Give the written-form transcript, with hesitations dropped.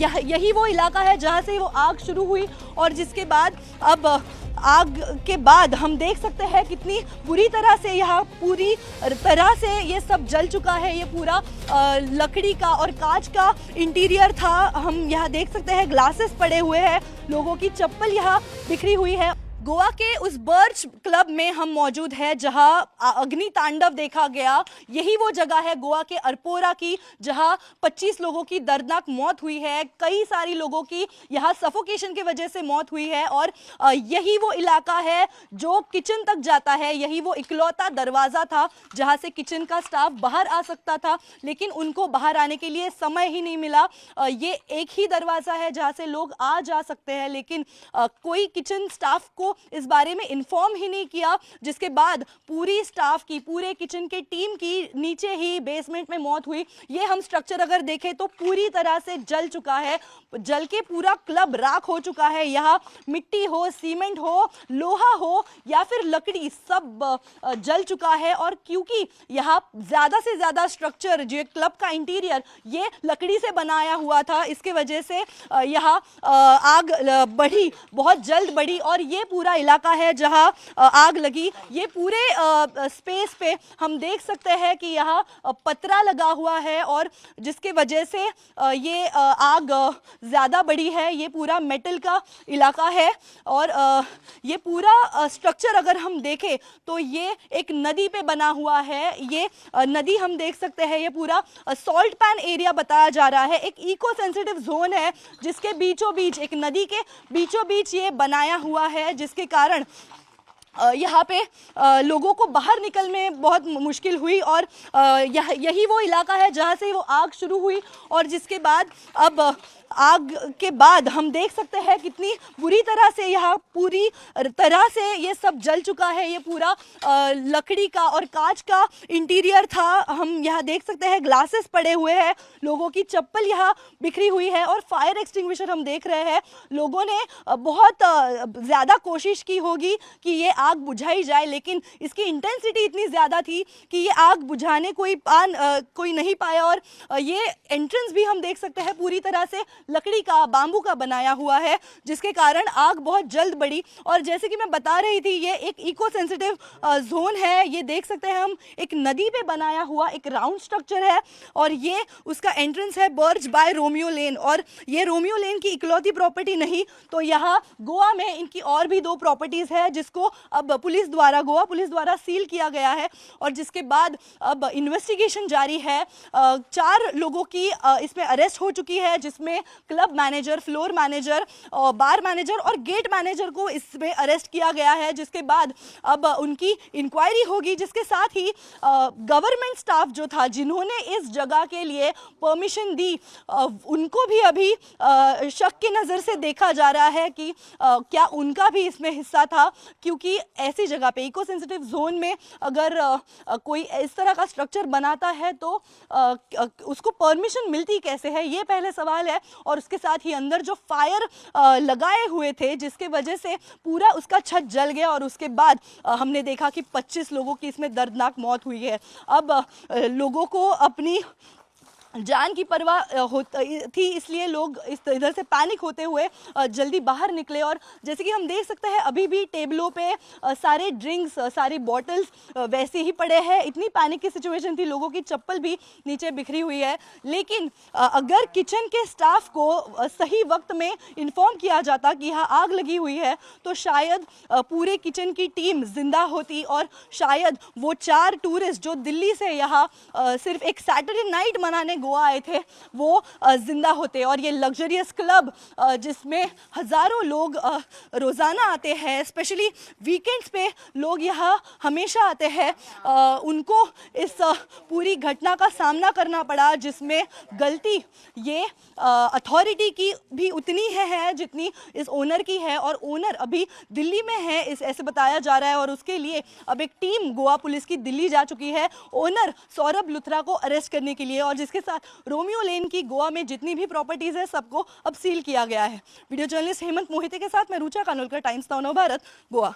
यही वो इलाका है जहाँ से वो आग शुरू हुई और जिसके बाद अब आग के बाद हम देख सकते हैं कितनी बुरी तरह से यहाँ पूरी तरह से ये सब जल चुका है। ये पूरा लकड़ी का और कांच का इंटीरियर था। हम यहाँ देख सकते हैं ग्लासेस पड़े हुए हैं, लोगों की चप्पल यहाँ बिखरी हुई है। गोवा के उस बर्च क्लब में हम मौजूद हैं जहां अग्नि तांडव देखा गया। यही वो जगह है गोवा के अरपोरा की जहां 25 लोगों की दर्दनाक मौत हुई है। कई सारी लोगों की यहां सफोकेशन की वजह से मौत हुई है और यही वो इलाका है जो किचन तक जाता है। यही वो इकलौता दरवाज़ा था जहां से किचन का स्टाफ बाहर आ सकता था, लेकिन उनको बाहर आने के लिए समय ही नहीं मिला। ये एक ही दरवाज़ा है जहां से लोग आ जा सकते हैं, लेकिन कोई किचन स्टाफ को इस बारे में इन्फॉर्म ही नहीं किया, जिसके बाद पूरी स्टाफ की, पूरे किचन के टीम की नीचे ही बेसमेंट में मौत हुई। ये हम स्ट्रक्चर अगर देखें तो पूरी तरह से जल चुका है, जल के पूरा क्लब राख हो चुका है। यहाँ मिट्टी हो, सीमेंट हो, लोहा हो या फिर लकड़ी, सब जल चुका है। और क्योंकि यहाँ ज़्यादा से ज़्यादा स्ट्रक्चर जो क्लब का इंटीरियर ये लकड़ी से बनाया हुआ था, इसके वजह से यहाँ आग बढ़ी, बहुत जल्द बढ़ी और ये पूरा इलाका है जहां आग लगी। ये पूरे स्पेस पे हम देख सकते हैं कि यहाँ पतरा लगा हुआ है और जिसके वजह से ये आग ज़्यादा बड़ी है। ये पूरा मेटल का इलाका है और ये पूरा स्ट्रक्चर अगर हम देखें तो ये एक नदी पे बना हुआ है। ये नदी हम देख सकते हैं, ये पूरा सॉल्ट पैन एरिया बताया जा रहा है। एक इको सेंसिटिव जोन है जिसके बीचों बीच, एक नदी के बीचों बीच ये बनाया हुआ है, जिसके कारण यहाँ पे लोगों को बाहर निकलने में बहुत मुश्किल हुई और यही वो इलाका है जहाँ से वो आग शुरू हुई और जिसके बाद अब आग के बाद हम देख सकते हैं कितनी बुरी तरह से यहाँ पूरी तरह से ये सब जल चुका है। ये पूरा लकड़ी का और कांच का इंटीरियर था। हम यहाँ देख सकते हैं ग्लासेस पड़े हुए हैं, लोगों की चप्पल यहाँ बिखरी हुई है और फायर एक्सटिंग्विशर हम देख रहे हैं। लोगों ने बहुत ज़्यादा कोशिश की होगी कि ये आग बुझाई जाए, लेकिन इसकी इंटेंसिटी इतनी ज़्यादा थी कि ये आग बुझाने कोई नहीं पाया। और ये एंट्रेंस भी हम देख सकते हैं पूरी तरह से लकड़ी का, बांबू का बनाया हुआ है, जिसके कारण आग बहुत जल्द बढ़ी। और जैसे कि मैं बता रही थी, ये एक इको सेंसिटिव जोन है। ये देख सकते हैं हम, एक नदी पे बनाया हुआ एक राउंड स्ट्रक्चर है और ये उसका एंट्रेंस है बर्च बाय रोमियो लेन। और ये रोमियो लेन की इकलौती प्रॉपर्टी नहीं, तो यहाँ गोवा में इनकी और भी 2 प्रॉपर्टीज़ है जिसको अब गोवा पुलिस द्वारा सील किया गया है और जिसके बाद अब इन्वेस्टिगेशन जारी है। 4 लोगों की इसमें अरेस्ट हो चुकी है, जिसमें क्लब मैनेजर, फ्लोर मैनेजर, बार मैनेजर और गेट मैनेजर को इसमें अरेस्ट किया गया है, जिसके बाद अब उनकी इंक्वायरी होगी। जिसके साथ ही गवर्नमेंट स्टाफ जो था, जिन्होंने इस जगह के लिए परमिशन दी, उनको भी अभी शक की नज़र से देखा जा रहा है कि क्या उनका भी इसमें हिस्सा था, क्योंकि ऐसी जगह पे, इको सेंसिटिव जोन में अगर कोई इस तरह का स्ट्रक्चर बनाता है तो उसको परमिशन मिलती कैसे है, ये पहले सवाल है। और उसके साथ ही अंदर जो फायर लगाए हुए थे, जिसके वजह से पूरा उसका छत जल गया और उसके बाद हमने देखा कि 25 लोगों की इसमें दर्दनाक मौत हुई है। अब लोगों को अपनी जान की परवाह थी, इसलिए लोग इधर से पैनिक होते हुए जल्दी बाहर निकले। और जैसे कि हम देख सकते हैं, अभी भी टेबलों पे सारे ड्रिंक्स, सारी बॉटल्स वैसे ही पड़े हैं। इतनी पैनिक की सिचुएशन थी, लोगों की चप्पल भी नीचे बिखरी हुई है। लेकिन अगर किचन के स्टाफ को सही वक्त में इन्फॉर्म किया जाता कि यहाँ आग लगी हुई है, तो शायद पूरे किचन की टीम जिंदा होती और शायद वो 4 टूरिस्ट जो दिल्ली से यहाँ सिर्फ एक सैटरडे नाइट मनाने गोवा आए थे, वो जिंदा होते। और ये लग्जरियस क्लब जिसमें हज़ारों लोग रोज़ाना आते हैं, स्पेशली वीकेंड्स पे लोग यहाँ हमेशा आते हैं, उनको इस पूरी घटना का सामना करना पड़ा, जिसमें गलती ये अथॉरिटी की भी उतनी है जितनी इस ओनर की है। और ओनर अभी दिल्ली में है, ऐसे बताया जा रहा है, और उसके लिए अब एक टीम गोवा पुलिस की दिल्ली जा चुकी है ओनर सौरभ लुथरा को अरेस्ट करने के लिए। और जिसके साथ रोमियो लेन की गोवा में जितनी भी प्रॉपर्टीज है, सबको अब सील किया गया है। वीडियो जर्नलिस्ट हेमंत मोहिते के साथ मैं रुचा कानोलकर, टाइम्स नाउ नवभारत, गोवा।